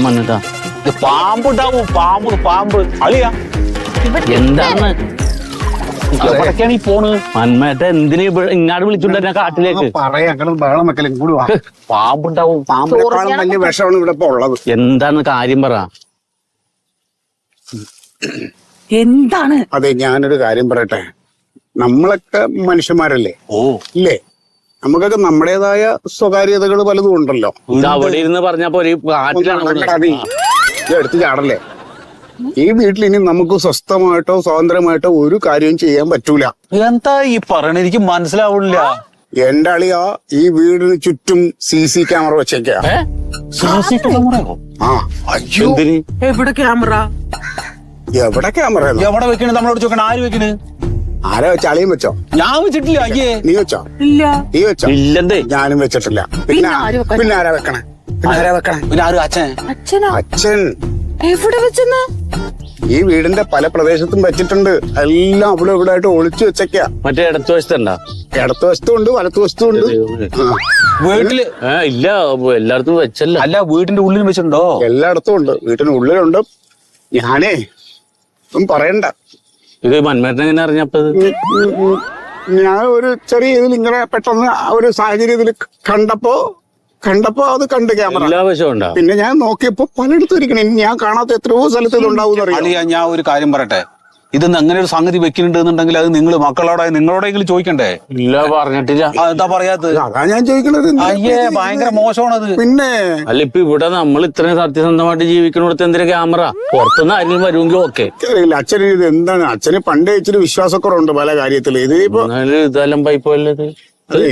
[SPEAKER 3] മണ്ണിട്ടാ
[SPEAKER 6] പാമ്പുണ്ടാവും. പാമ്പ് അളിയാ
[SPEAKER 3] എന്താണ് ഈ പോണ്? മന്മേട്ട എന്തിനു ഇങ്ങാട് വിളിച്ചുകൊണ്ടിരുന്ന കാട്ടിലേക്ക്?
[SPEAKER 4] പറയാ ബഹളം വെക്കലും കൂടി
[SPEAKER 3] പാമ്പുണ്ടാവും.
[SPEAKER 4] പാമ്പിനെക്കാളും വലിയ വിഷമാണ് ഇവിടെ ഇപ്പൊ ഉള്ളത്.
[SPEAKER 3] എന്താണ് കാര്യം പറ.
[SPEAKER 5] എന്താണ്?
[SPEAKER 4] അതെ, ഞാനൊരു കാര്യം പറയട്ടെ. നമ്മളൊക്കെ മനുഷ്യന്മാരല്ലേ? ഇല്ലേ? നമുക്കൊക്കെ നമ്മുടേതായ സ്വകാര്യതകൾ പലതും ഉണ്ടല്ലോ.
[SPEAKER 3] ഇത് അവിടെ ഇരുന്ന് പറഞ്ഞപ്പോ ഒരു കാട്ടിലാണ്
[SPEAKER 4] എടുത്ത് ചാടല്ലേ? ഈ വീട്ടിൽ ഇനി നമുക്ക് സ്വസ്ഥമായിട്ടോ സ്വാതന്ത്ര്യമായിട്ടോ ഒരു കാര്യവും ചെയ്യാൻ പറ്റൂല.
[SPEAKER 7] എന്താ ഈ പറയണ? എനിക്ക് മനസ്സിലാവില്ല.
[SPEAKER 4] എന്റെ അളിയാ, ഈ വീടിന് ചുറ്റും CC ക്യാമറ വെച്ചേക്കാ.
[SPEAKER 5] എവിടെ ക്യാമറ?
[SPEAKER 4] എവിടെ ക്യാമറ?
[SPEAKER 7] എവിടെ വെക്കണേ? നമ്മളോട് ചോദിക്കണ. ആര് വെക്കണ്?
[SPEAKER 4] ആരാ വെച്ച? അളിയും വെച്ചോ?
[SPEAKER 7] ഞാൻ വെച്ചിട്ടില്ല. അയ്യേ,
[SPEAKER 4] നീ വെച്ചോ?
[SPEAKER 5] ഇല്ല.
[SPEAKER 4] നീ വെച്ചോ?
[SPEAKER 3] ഇല്ലെന്തേ.
[SPEAKER 4] ഞാനും വെച്ചിട്ടില്ല. പിന്നെ ആരാ വെക്കണേ?
[SPEAKER 7] പിന്നെ ആരും അച്ഛൻ?
[SPEAKER 5] അച്ഛനാ?
[SPEAKER 4] അച്ഛൻ
[SPEAKER 5] എവിടെ വെച്ചെന്ന്?
[SPEAKER 4] ഈ വീടിന്റെ പല പ്രദേശത്തും വെച്ചിട്ടുണ്ട്. എല്ലാം അവിടെ ഇവിടെ ആയിട്ട് ഒളിച്ചു വെച്ചേക്കാ.
[SPEAKER 3] മറ്റേ ഇടത്ത് വശത്തുണ്ടാ?
[SPEAKER 4] ഇടത്ത് വശത്തും ഉണ്ട്, വലത്ത് വശത്തും ഉണ്ട്.
[SPEAKER 7] വീട്ടില്
[SPEAKER 3] ഇല്ല, എല്ലായിടത്തും വെച്ചല്ല.
[SPEAKER 7] അല്ല, വീടിന്റെ ഉള്ളിൽ വെച്ചിട്ടുണ്ടോ?
[SPEAKER 4] എല്ലായിടത്തും ഉണ്ട്. വീട്ടിനുള്ളിലുണ്ട്. ഞാനേ ഒന്നും പറയണ്ട.
[SPEAKER 3] ഇത് മന്മേട്ടൻ എങ്ങനെ അറിഞ്ഞപ്പോ?
[SPEAKER 4] ഞാൻ ഒരു ചെറിയ ഇതിൽ ഇങ്ങനെ പെട്ടെന്ന് ഒരു സാഹചര്യത്തിൽ കണ്ടപ്പോ അത് കണ്ട് ക്യാമറ.
[SPEAKER 3] എല്ലാ വശവും ഉണ്ടാ?
[SPEAKER 4] പിന്നെ ഞാൻ നോക്കിയപ്പോ പലയിടത്തും ഇരിക്കണേ. ഞാൻ കാണാത്ത എത്രയോ സ്ഥലത്ത് ഇത് ഉണ്ടാവും അറിയാം.
[SPEAKER 7] ഞാൻ ഒരു കാര്യം പറയട്ടെ.
[SPEAKER 1] ഇതൊന്നും അങ്ങനെ ഒരു സംഗതി വെക്കുന്നുണ്ടെന്നുണ്ടെങ്കിൽ അത് നിങ്ങൾ നിങ്ങളോടെങ്കിലും ചോദിക്കണ്ടേ?
[SPEAKER 3] ഇല്ല, പറഞ്ഞിട്ടില്ല.
[SPEAKER 1] എന്താ പറയാത്തത്?
[SPEAKER 4] അതാ ഞാൻ ചോദിക്കണത്.
[SPEAKER 1] അയ്യേ, ഭയങ്കര മോശമാണത്.
[SPEAKER 4] പിന്നെ
[SPEAKER 3] അല്ല, ഇപ്പൊ ഇവിടെ നമ്മൾ ഇത്രയും സത്യസന്ധമായിട്ട് ജീവിക്കുന്നിടത്ത് എന്തിനാ ക്യാമറ? പുറത്തുനിന്ന് ആരെങ്കിലും വരുമെങ്കിൽ ഓക്കെ.
[SPEAKER 4] അറിയില്ല അച്ഛന് ഇത് എന്താണ്, അച്ഛന് പണ്ടേ ഇച്ചിരി വിശ്വാസക്കുറവുണ്ട് പല കാര്യത്തില്. ഇതിപ്പോ
[SPEAKER 3] ഇതെല്ലാം പൈപ്പല്ലേ.
[SPEAKER 4] അതെ,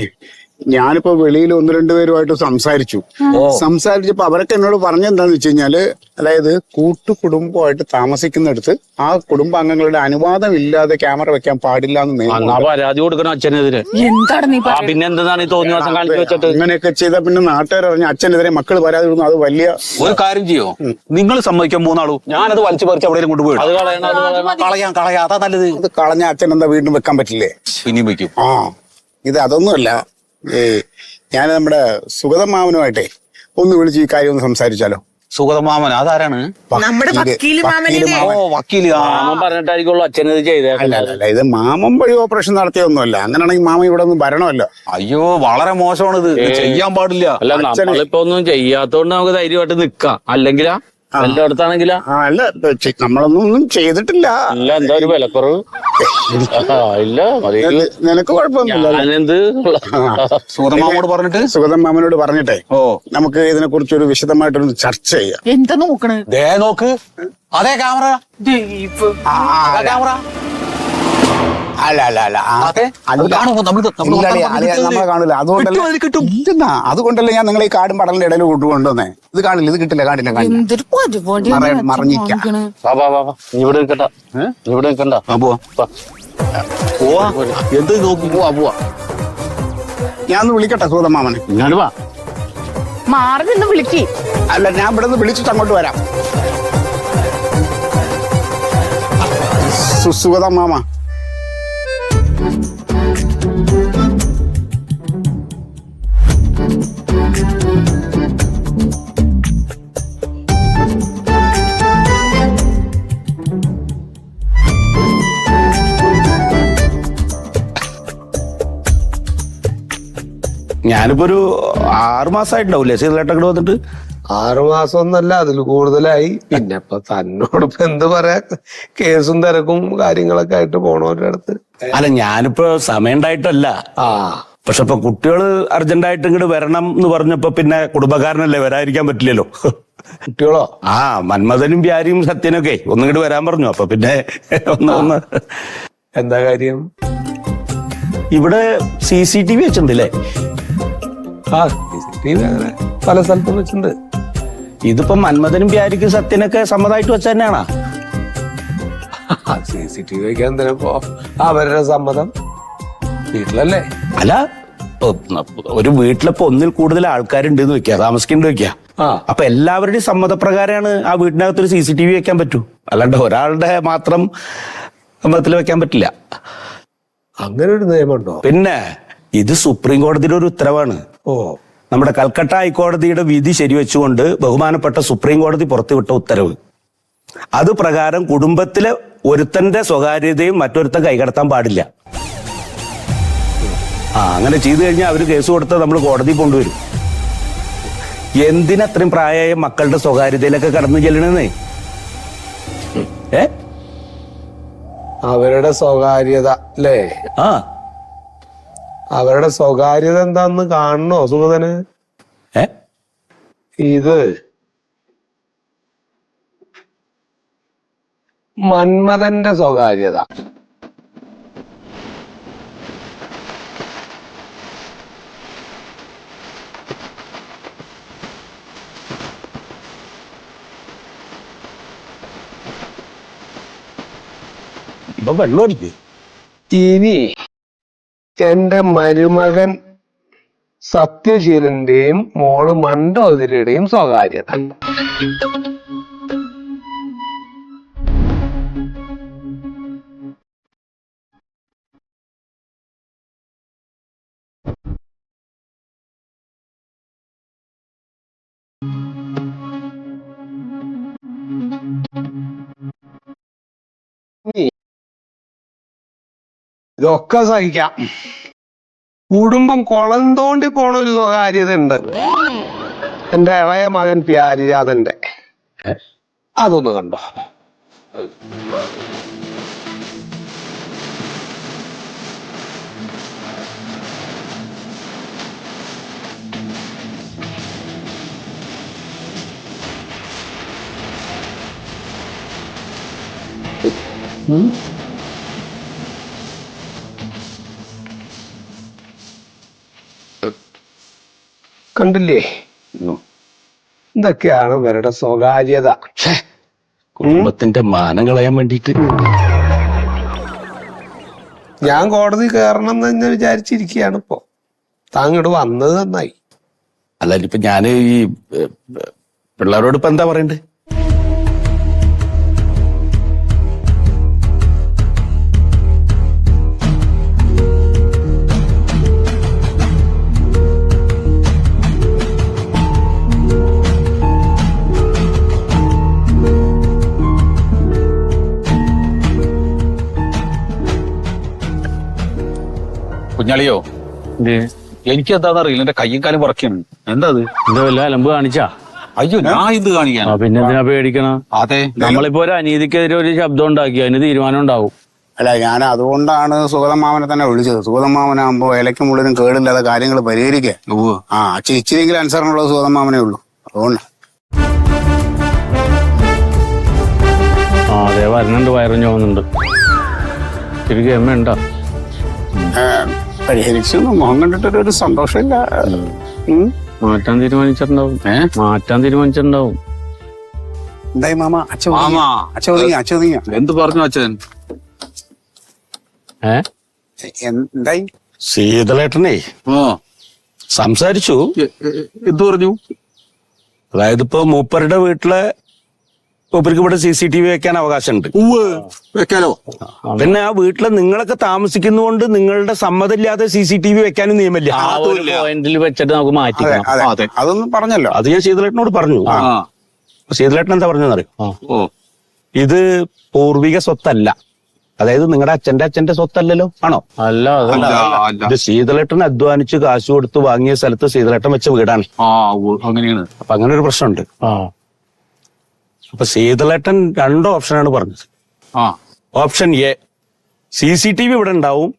[SPEAKER 4] ഞാനിപ്പോ വെളിയിൽ 1-2 പേരുമായിട്ട് സംസാരിച്ചപ്പോ അവരൊക്കെ എന്നോട് പറഞ്ഞെന്താന്ന് വെച്ച് കഴിഞ്ഞാല്, അതായത് കൂട്ടുകുടുംബമായിട്ട് താമസിക്കുന്നിടത്ത് ആ കുടുംബാംഗങ്ങളുടെ അനുവാദം ഇല്ലാതെ ക്യാമറ വെക്കാൻ പാടില്ല എന്ന്
[SPEAKER 3] പരാതി കൊടുക്കണം അച്ഛനെതിരെ. പിന്നെ എന്താണ് ഈ തോന്നിയ ദിവസം കാണിച്ചു വെച്ചിട്ട്?
[SPEAKER 4] അങ്ങനെയൊക്കെ ചെയ്താൽ പിന്നെ നാട്ടുകാർ അറിഞ്ഞ അച്ഛനെതിരെ മക്കൾ പരാതി കൊടുക്കുന്നു. അത് വലിയ
[SPEAKER 1] ഒരു കാര്യം ചെയ്യോ, നിങ്ങൾ സമ്മതിക്കാൻ 3 ആളും ഞാനത് വലിച്ചു പറിച്ച് എവിടെയും കൊണ്ടുപോയി
[SPEAKER 3] അത് കളയാ,
[SPEAKER 1] അതാ നല്ലത്.
[SPEAKER 4] ഇത് കളഞ്ഞ അച്ഛൻ എന്താ വീണ്ടും വെക്കാൻ പറ്റില്ലേ?
[SPEAKER 1] ഇനിയും വെക്കും.
[SPEAKER 4] ഇത് അതൊന്നുമല്ല. ഞാൻ നമ്മുടെ സുഗതം മാമനുമായിട്ടേ ഒന്ന് വിളിച്ച് ഈ കാര്യം ഒന്ന് സംസാരിച്ചാലോ?
[SPEAKER 1] സുഗതമാമൻ അതാരാണ്?
[SPEAKER 5] നമ്മുടെ വക്കീല് മാമനെ.
[SPEAKER 1] വക്കീല്.
[SPEAKER 3] മാമൻ പറഞ്ഞിട്ടായിരിക്കുള്ളൂ അച്ഛനത് ചെയ്തേക്കല്ല.
[SPEAKER 4] അല്ല, ഇത് മാമൻ വഴി ഓപ്പറേഷൻ നടത്തിയൊന്നുമല്ല. അങ്ങനെയാണെങ്കിൽ മാമൻ ഇവിടെ ഒന്നും വരണമല്ലോ.
[SPEAKER 1] അയ്യോ, വളരെ മോശമാണിത്, ചെയ്യാൻ പാടില്ല.
[SPEAKER 3] അല്ല, നമ്മളിപ്പോ ഒന്നും ചെയ്യാത്തോണ്ട് നമുക്ക് ധൈര്യമായിട്ട് നിക്കാം. അല്ലെങ്കിലാ എല്ലായിടത്താണെങ്കിലാ
[SPEAKER 4] അല്ല, നമ്മളൊന്നും ചെയ്തിട്ടില്ല.
[SPEAKER 3] ഇല്ല, എന്താ ഒരു വിലക്കുറവ്? ഇല്ല,
[SPEAKER 4] നിനക്ക് കുഴപ്പമൊന്നുമില്ല.
[SPEAKER 3] എന്ത്
[SPEAKER 1] സുഗതമാമോട് പറഞ്ഞിട്ട്
[SPEAKER 4] സുഗതം മാമനോട് പറഞ്ഞിട്ടെ നമുക്ക് ഇതിനെ കുറിച്ച് ഒരു വിശദമായിട്ടൊരു ചർച്ച ചെയ്യാം.
[SPEAKER 5] എന്താ നോക്കണേ?
[SPEAKER 1] ദേ നോക്ക്, അതേ ക്യാമറ. ക്യാമറ
[SPEAKER 4] നമ്മളെ കാണില്ല. അതുകൊണ്ടല്ലേ ഞാൻ നിങ്ങളെ ഈ കാടും പടലിന്റെ ഇടയിൽ കൊണ്ടുവന്നേ. ഇത് കാണില്ല, ഇത് കിട്ടില്ല, കാണില്ല, മറിഞ്ഞിക്കാം.
[SPEAKER 3] ഇവിടെ നിൽക്കണ്ട, ഇവിടെ നിൽക്കണ്ട.
[SPEAKER 1] എന്ത് നോക്കി പോവാ.
[SPEAKER 4] ഞാൻ ഒന്ന് വിളിക്കട്ടെ സുഗതം മാമനെ?
[SPEAKER 3] ഇങ്ങോട്ട് വാ.
[SPEAKER 5] മാറി നിന്ന് വിളിക്ക്.
[SPEAKER 4] അല്ല, ഞാൻ ഇവിടെ നിന്ന് വിളിച്ചിട്ട് അങ്ങോട്ട് വരാം. സുഗതം മാമ,
[SPEAKER 1] ഞാനിപ്പോ ഒരു 6 മാസമായിട്ടുണ്ടാവില്ലേ സീതലേട്ടങ്ങോട്ട് വന്നിട്ട്?
[SPEAKER 2] 6 മാസം ഒന്നല്ല, അതിൽ കൂടുതലായി. പിന്നെ ഇപ്പൊ തന്നോടിപ്പോ എന്ത് പറയാ, കേസും തിരക്കും കാര്യങ്ങളൊക്കെ ആയിട്ട് പോണവരുടെ അടുത്ത്.
[SPEAKER 10] അല്ല, ഞാനിപ്പോ സമയം ഉണ്ടായിട്ടല്ല. പക്ഷെ ഇപ്പൊ കുട്ടികള് അർജന്റായിട്ട് ഇങ്ങോട്ട് വരണം എന്ന് പറഞ്ഞപ്പോ പിന്നെ കുടുംബക്കാരനല്ലേ, വരാതിരിക്കാൻ പറ്റില്ലല്ലോ.
[SPEAKER 2] കുട്ടികളോ?
[SPEAKER 10] മന്മഥനും പ്യാരിയും സത്യനൊക്കെ ഒന്നിങ്ങോട്ട് വരാൻ പറഞ്ഞു. അപ്പൊ പിന്നെ ഒന്ന്
[SPEAKER 2] എന്താ കാര്യം?
[SPEAKER 10] ഇവിടെ CCTV വെച്ചിട്ടുണ്ടല്ലേ?
[SPEAKER 2] CCTV അങ്ങനെ പല സ്ഥലത്തും വെച്ചിട്ടുണ്ട്.
[SPEAKER 10] ഇതിപ്പോ മന്മഥനും പ്യാരിക്കും സത്യനൊക്കെ സമ്മതമായിട്ട് വെച്ച തന്നെയാണോ?
[SPEAKER 2] CCTV വെക്കാൻ എന്തിനപ്പോ അവരുടെ സമ്മതം വീട്ടിലല്ലേ?
[SPEAKER 10] അല്ല, ഒരു വീട്ടിലിപ്പോ 1-ൽ കൂടുതൽ ആൾക്കാരുണ്ട് എന്ന് വെക്കുക, താമസിക്കുന്നുണ്ട് വെക്കുക. അപ്പൊ എല്ലാവരുടെയും സമ്മതപ്രകാരമാണ് ആ വീട്ടിനകത്തൊരു CCTV വെക്കാൻ പറ്റൂ. അല്ലാണ്ട് ഒരാളുടെ മാത്രം സമ്മതത്തിൽ വെക്കാൻ പറ്റില്ല.
[SPEAKER 2] അങ്ങനെ ഒരു നിയമമുണ്ടോ?
[SPEAKER 10] പിന്നെ ഇത് സുപ്രീം കോടതിയുടെ ഒരു ഉത്തരവാണ്. നമ്മുടെ കൽക്കട്ട ഹൈക്കോടതിയുടെ വിധി ശരിവെച്ചുകൊണ്ട് ബഹുമാനപ്പെട്ട സുപ്രീം കോടതി പുറത്തുവിട്ട ഉത്തരവ്. അത് പ്രകാരം കുടുംബത്തിലെ ഒരുത്തന്റെ സ്വകാര്യതയും മറ്റൊരുത്തൻ കൈകടത്താൻ പാടില്ല. അങ്ങനെ ചെയ്തു കഴിഞ്ഞാൽ അവര് കേസ് കൊടുത്താൽ നമ്മൾ കോടതി കൊണ്ടുവരും. എന്തിനത്രയും പ്രായമായ മക്കളുടെ സ്വകാര്യതയിലൊക്കെ കടന്നു ചെല്ലണെന്നേ?
[SPEAKER 2] അവരുടെ സ്വകാര്യത അല്ലേ? അവരുടെ സ്വകാര്യത എന്താന്ന് കാണണോ സുഗതന്? ഇത് മന്മഥന്റെ സ്വകാര്യത.
[SPEAKER 10] ഇപ്പൊ വെള്ളം അടിക്ക്.
[SPEAKER 2] ഇനി എന്റെ മരുമകൻ സത്യശീലന്റെയും മോള് മണ്ഡോദരിയുടെയും സ്വകാര്യത. ഇതൊക്കെ സഹിക്കാം. കുടുംബം കുളം തോണ്ടി പോണ ഒരു സ്വകാര്യത ഉണ്ട്. എന്റെ ഇളയ മകൻ പ്യാരിജാതന്റെ അതൊന്ന് കണ്ടോ? കണ്ടില്ലേ ഇതൊക്കെയാണ് ഇവരുടെ സ്വകാര്യത.
[SPEAKER 10] കുടുംബത്തിന്റെ മാനം കളയാൻ വേണ്ടിയിട്ട്
[SPEAKER 2] ഞാൻ കോടതി കയറണം എന്ന് തന്നെ വിചാരിച്ചിരിക്കുകയാണ് ഇപ്പൊ. താങ്ങോട്ട് വന്നത് നന്നായി.
[SPEAKER 10] അല്ല ഇപ്പൊ ഞാൻ ഈ പിള്ളേരോട് ഇപ്പൊ എന്താ പറയണ്ടേ?
[SPEAKER 1] കുഞ്ഞാളിയോ, എനിക്ക് എന്താന്ന് അറിയില്ല, എന്റെ കയ്യും കാലും പറക്കാണ്. എന്താ അത്?
[SPEAKER 3] ഇത് വല്ല അലമ്പ് കാണിച്ചാ?
[SPEAKER 1] അയ്യോ, ഞാൻ ഇത് കാണിക്കാൻ.
[SPEAKER 3] പിന്നെ എന്തിനാ പേടിക്കണ?
[SPEAKER 1] അതെ,
[SPEAKER 3] നമ്മളിപ്പോ ഒരു അനീതിക്കെതിരെ ഒരു ശബ്ദം ഉണ്ടാക്കി, അതിന് തീരുമാനം ഉണ്ടാവും.
[SPEAKER 4] അല്ല, ഞാൻ അതുകൊണ്ടാണ് സുഗതമാമനെ തന്നെ വിളിച്ചത്. സുഗതമാമനാകുമ്പോ ഇലയ്ക്ക് മുള്ളിനും കേടില്ലാതെ കാര്യങ്ങൾ പരിഹരിക്കേ. ആ ഇച്ചിരിയെങ്കിലും അനുസരണമുള്ളത് സുഗതമാമനേ ഉള്ളൂ. അതുകൊണ്ട്
[SPEAKER 3] അതെ, വരണുണ്ട്, വയറും ചോന്നുണ്ട്. ശരിക്കും എമ്മയുണ്ടോ?
[SPEAKER 4] പരിഹരിച്ചു. മുഖം കണ്ടിട്ടൊരു സന്തോഷമില്ല.
[SPEAKER 3] മാറ്റാൻ തീരുമാനിച്ചിട്ടുണ്ടാവും. മാറ്റാൻ തീരുമാനിച്ചിട്ടുണ്ടാവും.
[SPEAKER 4] എന്തായി മാമ? അച്ഛൻ
[SPEAKER 1] എന്ത് പറഞ്ഞു അച്ഛൻ?
[SPEAKER 4] എന്തായി?
[SPEAKER 10] ശീതളേട്ടനെ സംസാരിച്ചു.
[SPEAKER 1] എന്ത് പറഞ്ഞു?
[SPEAKER 10] അതായത് ഇപ്പൊ മൂപ്പരുടെ വീട്ടിലെ മൂപ്പർക്ക് ഇവിടെ CCTV വെക്കാൻ അവകാശമുണ്ട്.
[SPEAKER 1] വെക്കാലോ.
[SPEAKER 10] പിന്നെ ആ വീട്ടില് നിങ്ങളൊക്കെ താമസിക്കുന്നതുകൊണ്ട് നിങ്ങളുടെ സമ്മതമില്ലാതെ CCTV വെക്കാനും നിയമമില്ല.
[SPEAKER 3] ആ ഒരു പോയിന്റിൽ വെച്ചിട്ട് നമുക്ക് മാറ്റിക്കണം.
[SPEAKER 4] അതൊന്നും പറഞ്ഞല്ലോ.
[SPEAKER 10] അത് ഞാൻ ശീതളേട്ടനോട് പറഞ്ഞു. ശീതളേട്ടൻ എന്താ പറഞ്ഞറിയോ? ഇത് പൂർവിക സ്വത്തല്ല. അതായത് നിങ്ങളുടെ അച്ഛന്റെ സ്വത്തല്ലല്ലോ. ആണോ?
[SPEAKER 3] അല്ല,
[SPEAKER 10] ഇത് ശീതളേട്ടൻ അധ്വാനിച്ച് കാശ് കൊടുത്ത് വാങ്ങിയ സ്ഥലത്ത് ശീതളേട്ടൻ വെച്ച വീടാണ്.
[SPEAKER 1] അങ്ങനെയാണ്.
[SPEAKER 10] അപ്പൊ അങ്ങനെ ഒരു പ്രശ്നമുണ്ട്. അപ്പൊ ശീതളേട്ടൻ 2 ഓപ്ഷനാണ് പറഞ്ഞത്. ഓപ്ഷൻ എ, CCTV ഇവിടെ ഉണ്ടാവും,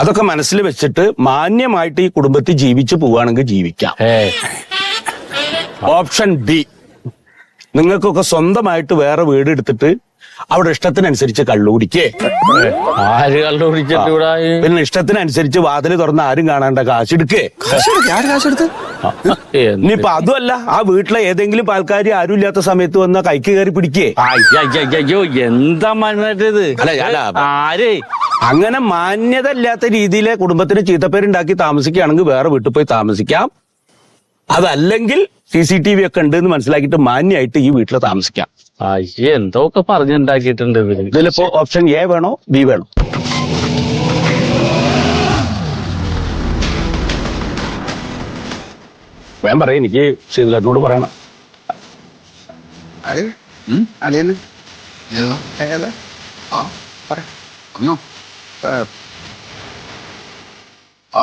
[SPEAKER 10] അതൊക്കെ മനസ്സിൽ വെച്ചിട്ട് മാന്യമായിട്ട് ഈ കുടുംബത്തിൽ ജീവിച്ചു പോവുകയാണെങ്കിൽ ജീവിക്കാം. ഓപ്ഷൻ ബി, നിങ്ങൾക്കൊക്കെ സ്വന്തമായിട്ട് വേറെ വീട് എടുത്തിട്ട് അവിടെ ഇഷ്ടത്തിനനുസരിച്ച് കള്ളുകുടിക്കേ.
[SPEAKER 3] ആര് കള്ളുകുടിച്ചിട്ട് ഇവിടെ?
[SPEAKER 10] പിന്നെ ഇഷ്ടത്തിനനുസരിച്ച് വാതില് തുറന്ന് ആരും കാണാണ്ട കാശെടുക്കേ. ഇനിയിപ്പൊ അതുമല്ല, ആ വീട്ടിലെ ഏതെങ്കിലും പാൽക്കാരി ആരും ഇല്ലാത്ത സമയത്ത് വന്ന കൈക്ക് കയറി പിടിക്കേ.
[SPEAKER 3] അയ്യോ, എന്താ മനസ്സിലായത്? ആര്
[SPEAKER 10] അങ്ങനെ മാന്യത ഇല്ലാത്ത രീതിയിൽ കുടുംബത്തിന് ചീത്തപ്പേരുണ്ടാക്കി താമസിക്കുകയാണെങ്കിൽ വേറെ വീട്ടിൽ പോയി താമസിക്കാം. അതല്ലെങ്കിൽ CCTV ഒക്കെ ഉണ്ട് എന്ന് മനസ്സിലാക്കിയിട്ട് മാന്യമായിട്ട് ഈ വീട്ടിൽ താമസിക്കാം.
[SPEAKER 3] എന്തൊക്കെ പറഞ്ഞുണ്ടാക്കിയിട്ടുണ്ട്
[SPEAKER 10] ഇതിലിപ്പോ ഓപ്ഷൻ എ വേണോ ബി വേണോ? വേഗം പറയും, എനിക്ക് ശീതളേട്ടനോട് പറയണം.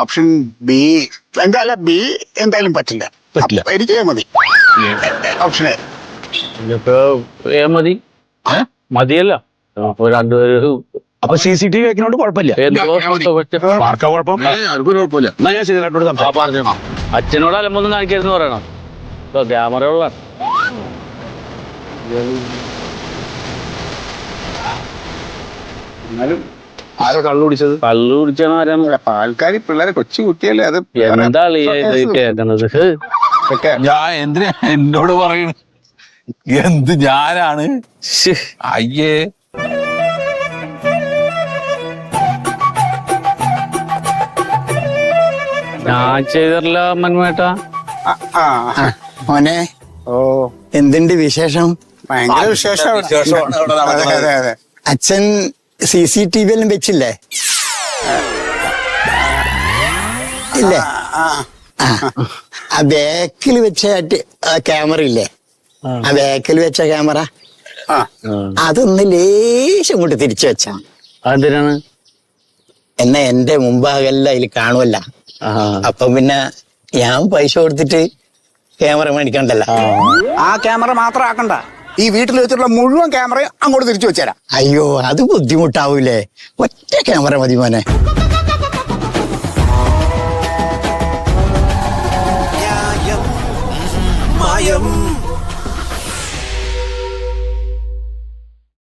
[SPEAKER 4] ഓപ്ഷൻ ബി എന്തായാലും ബി എന്തായാലും പറ്റില്ല. എനിക്ക് മതി. Option A.
[SPEAKER 3] മതി, മതിയല്ല. അപ്പൊ രണ്ടുപേരും
[SPEAKER 10] അപ്പൊ CCTV വെക്കുന്നോണ്ട് കുഴപ്പമില്ല.
[SPEAKER 1] കുഴപ്പമില്ല.
[SPEAKER 10] എന്നാ ഞാൻ ശീതളേട്ടനോട്
[SPEAKER 3] പറഞ്ഞു. അച്ഛനോട് അലമ്പൊന്നും കാണിക്കരുതെന്ന് പറയണം. ക്യാമറ ഉള്ള
[SPEAKER 4] ആരോ കള്ളു കുടിച്ചത്?
[SPEAKER 3] കള്ളു കുടിച്ചാണ് ആരാണ്?
[SPEAKER 4] പാൽക്കാരി പിള്ളേരെ കൊച്ചു കുട്ടിയല്ലേ. അത്
[SPEAKER 3] എന്താ കേൾക്കണത്?
[SPEAKER 1] ഞാൻ എന്തിനാ എന്നോട് പറയണ? എന്ത് ഞാനാണ്? അയ്യേ,
[SPEAKER 3] ഞാൻ ചെയ്തിട്ടില്ല മന്മേട്ടാ.
[SPEAKER 4] മോനെ,
[SPEAKER 11] എന്തുണ്ട് വിശേഷം?
[SPEAKER 4] ഭയങ്കര വിശേഷമാണ്.
[SPEAKER 11] അച്ഛൻ CCTV എല്ലാം വെച്ചില്ലേ? ഇല്ലേ? ആ ബാക്കിൽ വെച്ച ക്യാമറ ഇല്ലേ? ആ ബാക്കിൽ വെച്ച ക്യാമറ അതൊന്ന് ലേശം കൊണ്ട് തിരിച്ചു വെച്ചാ.
[SPEAKER 3] എന്തിനാണ്?
[SPEAKER 11] എന്നാ എന്റെ മുമ്പാകെല്ലാം അതിൽ കാണുമല്ല. അപ്പൊ പിന്നെ ഞാൻ പൈസ കൊടുത്തിട്ട് ക്യാമറ മേടിക്കണ്ടല്ലോ.
[SPEAKER 4] ആ ക്യാമറ മാത്രം ആക്കണ്ട, ഈ വീട്ടിൽ വെച്ചിട്ടുള്ള മുഴുവൻ ക്യാമറയും അങ്ങോട്ട് തിരിച്ചു വെച്ചുതരാം.
[SPEAKER 11] അയ്യോ, അത് ബുദ്ധിമുട്ടാവൂലേ? ഒറ്റ ക്യാമറ മതി മോനെ.